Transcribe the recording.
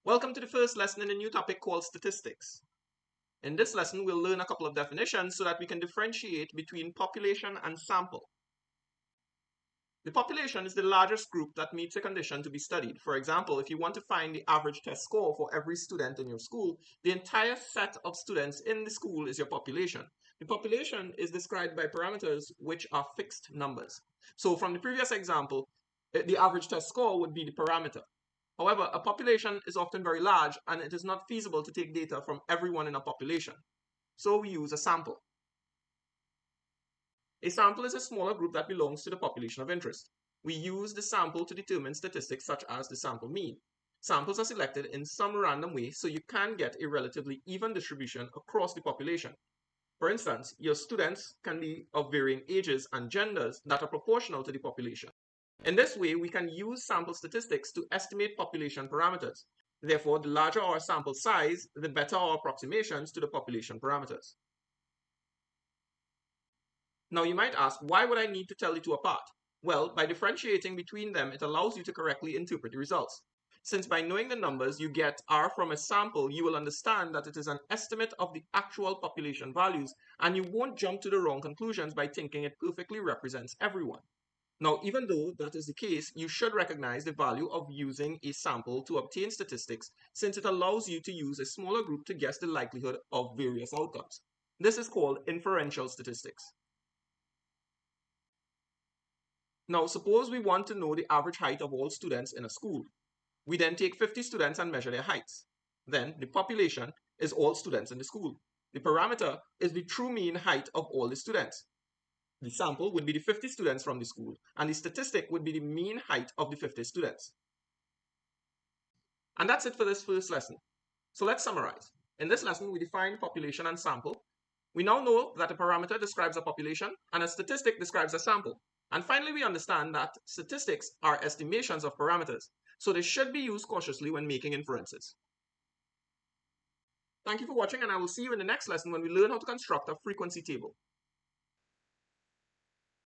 Welcome to the first lesson in a new topic called statistics. In this lesson, we'll learn a couple of definitions so that we can differentiate between population and sample. The population is the largest group that meets a condition to be studied. For example, if you want to find the average test score for every student in your school, the entire set of students in the school is your population. The population is described by parameters which are fixed numbers. So from the previous example, the average test score would be the parameter. However, a population is often very large and it is not feasible to take data from everyone in a population. So we use a sample. A sample is a smaller group that belongs to the population of interest. We use the sample to determine statistics such as the sample mean. Samples are selected in some random way so you can get a relatively even distribution across the population. For instance, your students can be of varying ages and genders that are proportional to the population. In this way, we can use sample statistics to estimate population parameters. Therefore, the larger our sample size, the better our approximations to the population parameters. Now you might ask, why would I need to tell the two apart? Well, by differentiating between them, it allows you to correctly interpret the results. Since by knowing the numbers you get are from a sample, you will understand that it is an estimate of the actual population values, and you won't jump to the wrong conclusions by thinking it perfectly represents everyone. Now, even though that is the case, you should recognize the value of using a sample to obtain statistics, since it allows you to use a smaller group to guess the likelihood of various outcomes. This is called inferential statistics. Now, suppose we want to know the average height of all students in a school. We then take 50 students and measure their heights. Then, the population is all students in the school. The parameter is the true mean height of all the students. The sample would be the 50 students from the school, and the statistic would be the mean height of the 50 students. And that's it for this first lesson. So let's summarize. In this lesson, we defined population and sample. We now know that a parameter describes a population and a statistic describes a sample. And finally, we understand that statistics are estimations of parameters, so they should be used cautiously when making inferences. Thank you for watching, and I will see you in the next lesson when we learn how to construct a frequency table.